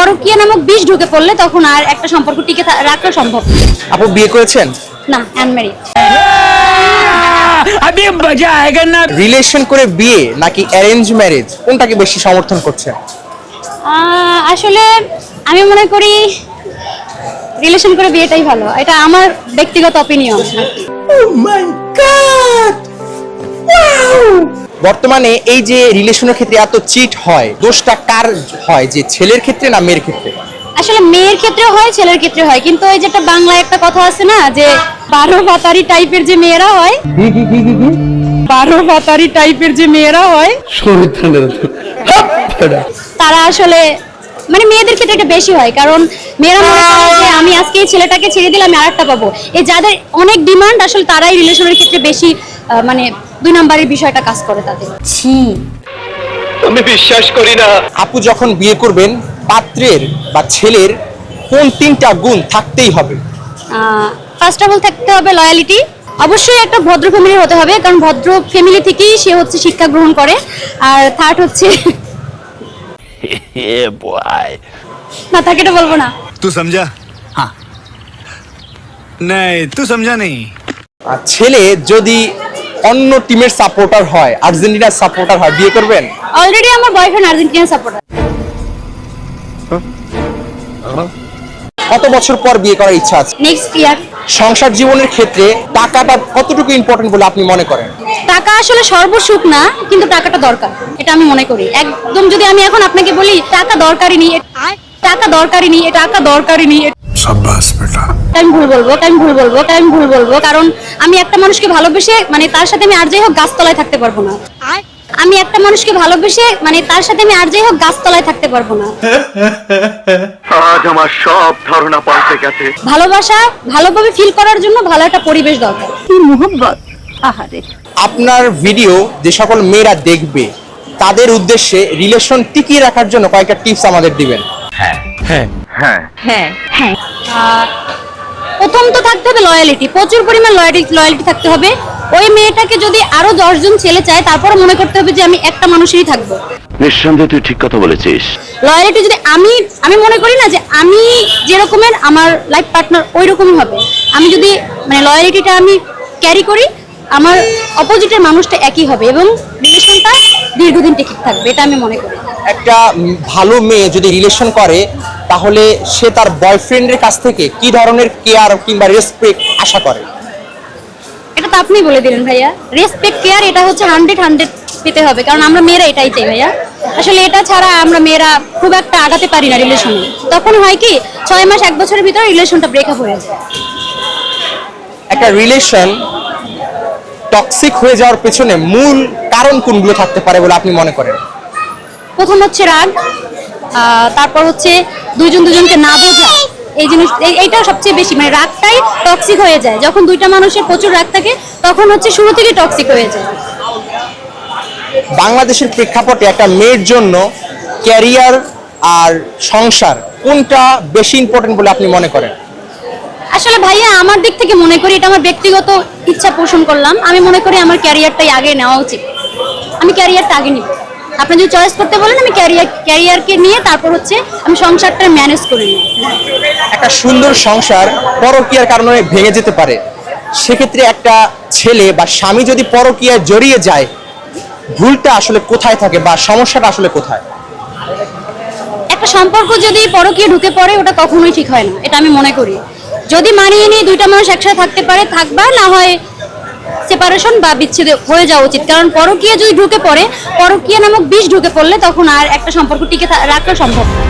পরকীয়া নামক বিষ ঢুকে পড়লে তখন আর একটা সম্পর্ক টিকে রাখা সম্ভব না। আপু বিয়ে করেছেন? না, আনম্যারিড। अभी मजा आएगा ना। রিলেশন করে বিয়ে নাকি অ্যারেঞ্জ ম্যারেজ কোনটাকে বেশি সমর্থন করছেন? আসলে আমি মনে করি রিলেশন করে বিয়েটাই ভালো, এটা আমার ব্যক্তিগত অপিনিয়ন। বর্তমানে এই যে রিলেশনের ক্ষেত্রে এত চিট হয়, দোষটা কার হয়, যে ছেলের ক্ষেত্রে না মেয়ের ক্ষেত্রে? আসলে মেয়ের ক্ষেত্রে হয়, ছেলের ক্ষেত্রে হয়, কিন্তু ওই যেটা বাংলায় একটা কথা আছে না, যে 12 ভাতারি টাইপের যে মেয়েরা হয়, 12 ভাতারি টাইপের যে মেয়েরা হয়, তারা আসলে মানে মেয়েদের ক্ষেত্রে এটা বেশি হয়। কারণ মেয়েরা মনে করে যে আমি আজকে এই ছেলেটাকে ছেড়ে দিলাম, আমি আরেকটা পাবো। এই যাদের অনেক ডিমান্ড, আসলে তারাই রিলেশনের ক্ষেত্রে বেশি মানে 2 নাম্বারের বিষয়টা কাজ করে তাদের। আমি বিশ্বাস করি না। আপু যখন বিয়ে করবেন, পাত্রের বা ছেলের কোন 3টা গুণ থাকতেই হবে? ফার্স্ট অফ অল থাকতে হবে লয়ালিটি। অবশ্যই একটা ভদ্র ফ্যামিলির হতে হবে, কারণ ভদ্র ফ্যামিলি থেকেই সে হচ্ছে শিক্ষা গ্রহণ করে। আর থার্ড হচ্ছে না, তাকে এটা বলবো না। तू समझा? हाँ नहीं तू समझा नहीं। আর ছেলে যদি অন্য টিমের সাপোর্টার হয়, আর্জেন্টিনার সাপোর্টার হয়, বিয়ে করবেন? অলরেডি আমার বয়ফ্রেন্ড আর্জেন্টিনার সাপোর্টার। কত বছর পর বিয়ে করার ইচ্ছা আছে? Next year. সংসার জীবনের ক্ষেত্রে টাকাটা কতটুকু ইম্পর্টেন্ট বলে আপনি মনে করেন? টাকা আসলে সর্বসুখ না, কিন্তু টাকাটা দরকার, এটা আমি মনে করি। একদম যদি আমি এখন আপনাকে বলি টাকা দরকারই নেই, টাকা দরকারই নেই, টাকা দরকারই নেই, शाबाश बेटा। আমি ভুল বলবো, কারণ আমি একটা মানুষকে ভালোবেসে মানে তার সাথে আমি আর যাই হোক গাছতলায় থাকতে পারবো না। আমি একটা মানুষকে ভালোবেসে মানে তার সাথে আমি আর যাই হোক গাছতলায় থাকতে পারবো না। আজ আমার সব ধারণা পাল্টে গেছে। ভালোবাসা ভালোভাবে ফিল করার জন্য ভালো একটা পরিবেশ দরকার। আপনার ভিডিও যে সকল মেয়েরা দেখবে, তাদের উদ্দেশ্যে রিলেশন টিকিয়ে রাখার জন্য কয়েকটা টিপস আমাদের দিবেন। প্রথম তো থাকতে হবে লয়ালিটি, প্রচুর পরিমাণ লয়ালিটি থাকতে হবে। ওই মেয়েটাকে যদি আরো 10 জন ছেলে চায়, তারপরে মনে করতে হবে যে আমি একটা মানুষেরই থাকবো। নিঃসন্দেহে তুই ঠিক কথা বলেছিস। লয়ালিটি যদি আমি মনে করি না যে আমি যে রকমের আমার লাইফ পার্টনার ওই রকমই হবে। আমি যদি মানে লয়ালিটিটা আমি ক্যারি করি, আমার অপোজিটের মানুষটা একই হবে এবং রিলেশনটা দীর্ঘদিন টিকে থাকবে, এটা আমি মনে করি। একটা ভালো মেয়ে যদি রিলেশন করে, তাহলে সে তার বয়ফ্রেন্ডের কাছ থেকে কি ধরনের কেয়ার কিংবা রেসপেক্ট আশা করে? এটা তো আপনি বলে দিলেন ভাইয়া। রেসপেক্ট কেয়ার এটা হচ্ছে 100 পেতে হবে, কারণ আমরা মেয়েরা এটাই চাই ভাইয়া। আসলে এটা ছাড়া আমরা মেয়েরা খুব একটা আগাতে পারি না রিলেশনে। তখন হয় কি 6 মাস 1 বছরের ভিতরে রিলেশনটা ব্রেকআপ হয়ে যায়। একটা রিলেশন টক্সিক হয়ে যাওয়ার পেছনে মূল কারণ কোনগুলো থাকতে পারে বলে আপনি মনে করেন? প্রথম হচ্ছে রাগ, তারপর হচ্ছে দুইজন দুজনকে না বোঝা। এই জিনিস এইটা সবচেয়ে বেশি, মানে রাগটাই টক্সিক হয়ে যায়। যখন দুইটা মানুষের প্রচুর রাগ থাকে, তখন হচ্ছে শুরু থেকেই টক্সিক হয়ে যায়। বাংলাদেশের প্রেক্ষাপটে একটা মেয়ের জন্য ক্যারিয়ার আর সংসার কোনটা বেশি ইম্পর্টেন্ট বলে আপনি মনে করেন? আসলে ভাইয়া আমার দিক থেকে মনে করি, এটা আমার ব্যক্তিগত ইচ্ছা পোষণ করলাম, আমি মনে করি আমার ক্যারিয়ারটাই আগে নেওয়া উচিত। আমি ক্যারিয়ারটা আগে নিব। আপনি যদি চয়েস করতে বলেন, আমি ক্যারিয়ারকে নিয়ে তারপর হচ্ছে আমি সংসারটা ম্যানেজ করে নিই। একটা সুন্দর সংসার পরকীয়ার কারণে ভেঙে যেতে পারে। সেক্ষেত্রে একটা ছেলে বা স্বামী যদি পরকীয়ায় জড়িয়ে যায়, ভুলটা আসলে কোথায় থাকে বা সমস্যাটা আসলে কোথায়? একটা সম্পর্ক যদি পরকীয়া ঢুকে পড়ে, ওটা কখনোই ঠিক হয় না, এটা আমি মনে করি। যদি মানিয়ে নিয়ে দুইটা মানুষ একসাথে থাকতে পারে, থাকবা, না হয় সেপারেশন বা বিচ্ছেদ হয়ে যাওয়া উচিত। কারণ পরকীয়া যদি ঢুকে পড়ে, পরকীয়া নামক বিষ ঢুকে পড়লে তখন আর একটা সম্পর্ক টিকে রাখা সম্ভব না।